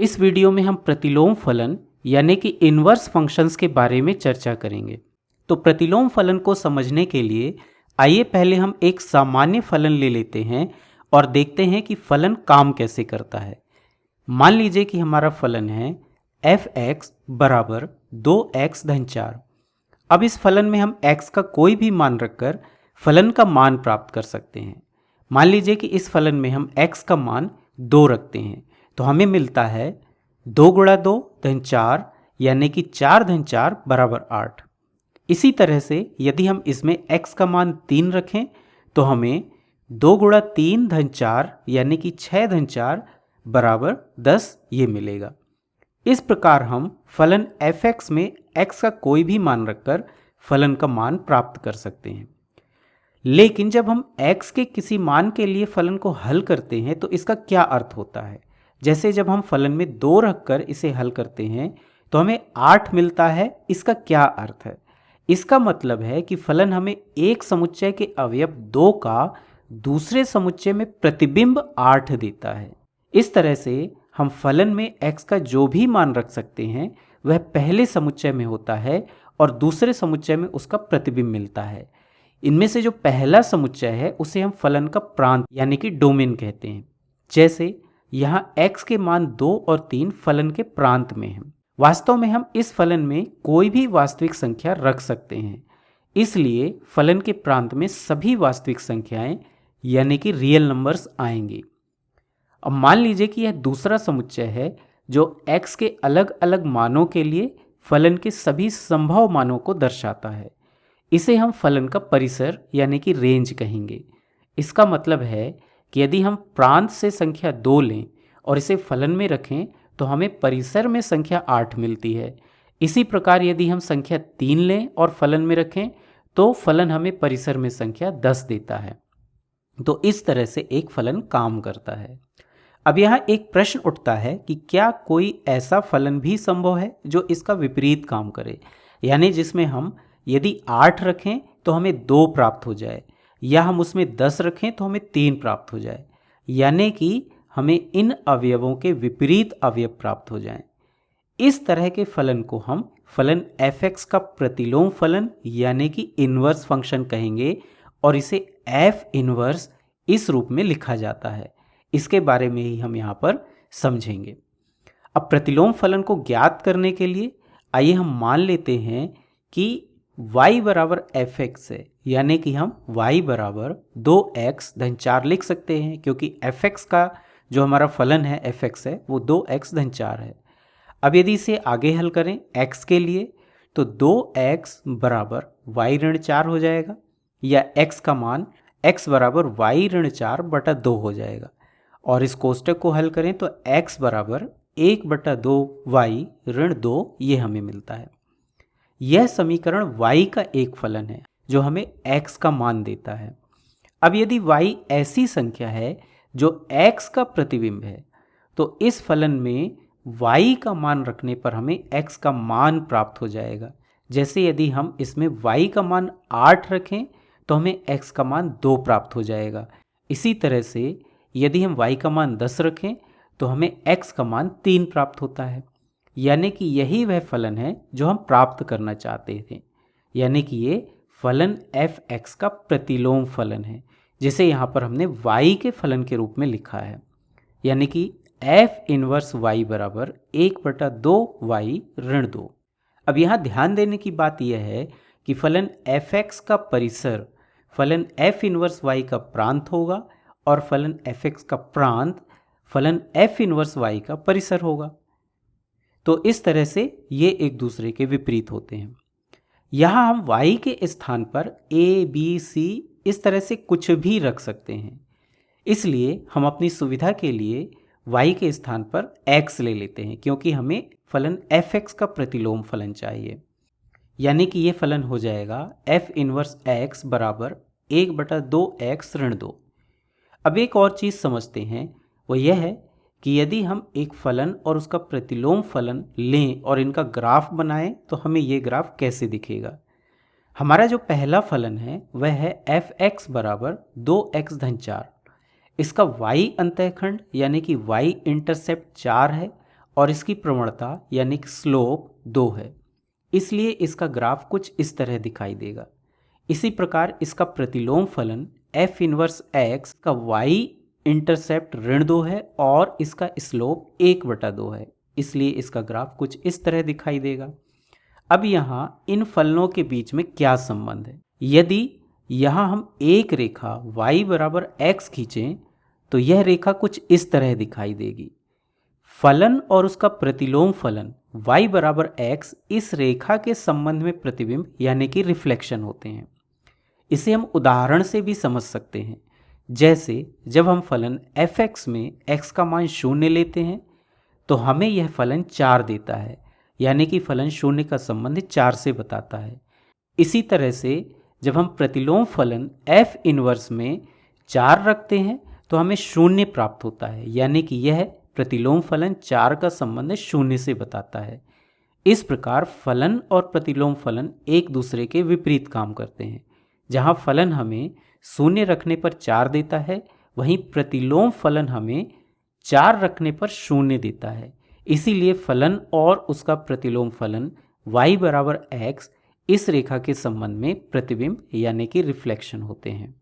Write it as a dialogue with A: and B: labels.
A: इस वीडियो में हम प्रतिलोम फलन यानी कि इन्वर्स फंक्शंस के बारे में चर्चा करेंगे। तो प्रतिलोम फलन को समझने के लिए आइए पहले हम एक सामान्य फलन ले लेते हैं और देखते हैं कि फलन काम कैसे करता है। मान लीजिए कि हमारा फलन है एफ एक्स बराबर 2x धन 4। अब इस फलन में हम x का कोई भी मान रखकर फलन का मान प्राप्त कर सकते हैं। मान लीजिए कि इस फलन में हम x का मान 2 रखते हैं तो हमें मिलता है 2 गुणा 2 धन 4 यानी कि 4 धन 4 बराबर 8। इसी तरह से यदि हम इसमें x का मान 3 रखें तो हमें 2 गुणा 3 धन 4 यानी कि 6 धन 4 बराबर 10 ये मिलेगा। इस प्रकार हम फलन f(x) में x का कोई भी मान रखकर फलन का मान प्राप्त कर सकते हैं। लेकिन जब हम x के किसी मान के लिए फलन को हल करते हैं तो इसका क्या अर्थ होता है। जैसे जब हम फलन में 2 रखकर इसे हल करते हैं तो हमें 8 मिलता है। इसका क्या अर्थ है? इसका मतलब है कि फलन हमें एक समुच्चय के अवयव 2 का दूसरे समुच्चय में प्रतिबिंब 8 देता है। इस तरह से हम फलन में x का जो भी मान रख सकते हैं वह पहले समुच्चय में होता है और दूसरे समुच्चय में उसका प्रतिबिंब मिलता है। इनमें से जो पहला समुच्चय है उसे हम फलन का प्रांत यानी कि डोमेन कहते हैं। जैसे यहाँ x के मान 2 और 3 फलन के प्रांत में हैं। वास्तव में हम इस फलन में कोई भी वास्तविक संख्या रख सकते हैं, इसलिए फलन के प्रांत में सभी वास्तविक संख्याएं यानी कि रियल नंबर्स आएंगे। अब मान लीजिए कि यह दूसरा समुच्चय है जो x के अलग अलग मानों के लिए फलन के सभी संभव मानों को दर्शाता है। इसे हम फलन का परिसर यानी कि रेंज कहेंगे। इसका मतलब है कि यदि हम प्रांत से संख्या 2 लें और इसे फलन में रखें तो हमें परिसर में संख्या 8 मिलती है। इसी प्रकार यदि हम संख्या 3 लें और फलन में रखें तो फलन हमें परिसर में संख्या 10 देता है। तो इस तरह से एक फलन काम करता है। अब यहाँ एक प्रश्न उठता है कि क्या कोई ऐसा फलन भी संभव है जो इसका विपरीत काम करे, यानी जिसमें हम यदि 8 रखें तो हमें 2 प्राप्त हो जाए या हम उसमें 10 रखें तो हमें 3 प्राप्त हो जाए, यानी कि हमें इन अवयवों के विपरीत अवयव प्राप्त हो जाएं। इस तरह के फलन को हम फलन f(x) का प्रतिलोम फलन यानी कि इन्वर्स फंक्शन कहेंगे और इसे f इन्वर्स इस रूप में लिखा जाता है। इसके बारे में ही हम यहाँ पर समझेंगे। अब प्रतिलोम फलन को ज्ञात करने के लिए आइए हम मान लेते हैं कि y बराबर f(x) है, यानी कि हम y बराबर 2x धन 4 लिख सकते हैं क्योंकि f(x) का जो हमारा फलन है f(x) है वो 2x धन 4 है। अब यदि इसे आगे हल करें x के लिए तो 2x बराबर y ऋण 4 हो जाएगा या x का मान x बराबर y ऋण 4 बटा 2 हो जाएगा। और इस कोष्टक को हल करें तो x बराबर 1 बटा 2 y ऋण 2 ये हमें मिलता है। यह समीकरण y का एक फलन है जो हमें x का मान देता है। अब यदि y ऐसी संख्या है जो x का प्रतिबिंब है तो इस फलन में y का मान रखने पर हमें x का मान प्राप्त हो जाएगा। जैसे यदि हम इसमें y का मान 8 रखें तो हमें x का मान 2 प्राप्त हो जाएगा। इसी तरह से यदि हम y का मान 10 रखें तो हमें x का मान 3 प्राप्त होता है, यानी कि यही वह फलन है जो हम प्राप्त करना चाहते थे, यानी कि ये फलन f(x) का प्रतिलोम फलन है जिसे यहाँ पर हमने y के फलन के रूप में लिखा है, यानी कि f इन्वर्स y बराबर 1 बटा 2 y ऋण 2। अब यहाँ ध्यान देने की बात यह है कि फलन f(x) का परिसर फलन f इन्वर्स y का प्रांत होगा और फलन f(x) का प्रांत फलन f इन्वर्स y का परिसर होगा। तो इस तरह से ये एक दूसरे के विपरीत होते हैं। यहाँ हम y के स्थान पर a, b, c इस तरह से कुछ भी रख सकते हैं, इसलिए हम अपनी सुविधा के लिए y के स्थान पर x ले लेते हैं क्योंकि हमें फलन f(x) का प्रतिलोम फलन चाहिए, यानी कि ये फलन हो जाएगा f इन्वर्स x बराबर 1 बटा 2x ऋण 2। अब एक और चीज़ समझते हैं, वो यह है कि यदि हम एक फलन और उसका प्रतिलोम फलन लें और इनका ग्राफ बनाएं तो हमें ये ग्राफ कैसे दिखेगा। हमारा जो पहला फलन है वह है f(x) बराबर 2x धन 4। इसका y अंतःखंड यानी कि y इंटरसेप्ट 4 है और इसकी प्रवणता यानी कि स्लोप 2 है, इसलिए इसका ग्राफ कुछ इस तरह दिखाई देगा। इसी प्रकार इसका प्रतिलोम फलन f इनवर्स x का y इंटरसेप्ट ऋण 2 है और इसका स्लोप 1/2 है, इसलिए इसका ग्राफ कुछ इस तरह दिखाई देगा। अब यहाँ इन फलनों के बीच में क्या संबंध है? यदि यहाँ हम एक रेखा y बराबर x खींचें तो यह रेखा कुछ इस तरह दिखाई देगी। फलन और उसका प्रतिलोम फलन y बराबर x इस रेखा के संबंध में प्रतिबिंब यानी कि रिफ्लेक्शन होते हैं। इसे हम उदाहरण से भी समझ सकते हैं, जैसे जब हम फलन fx में x का मान 0 लेते हैं तो हमें यह फलन 4 देता है, यानी कि फलन 0 का संबंध 4 से बताता है। इसी तरह से जब हम प्रतिलोम फलन f इनवर्स में 4 रखते हैं तो हमें 0 प्राप्त होता है, यानी कि यह प्रतिलोम फलन 4 का संबंध 0 से बताता है। इस प्रकार फलन और प्रतिलोम फलन एक दूसरे के विपरीत काम करते हैं। जहाँ फलन हमें 0 रखने पर 4 देता है, वहीं प्रतिलोम फलन हमें 4 रखने पर 0 देता है। इसीलिए फलन और उसका प्रतिलोम फलन y बराबर x इस रेखा के संबंध में प्रतिबिंब यानी कि रिफ्लेक्शन होते हैं।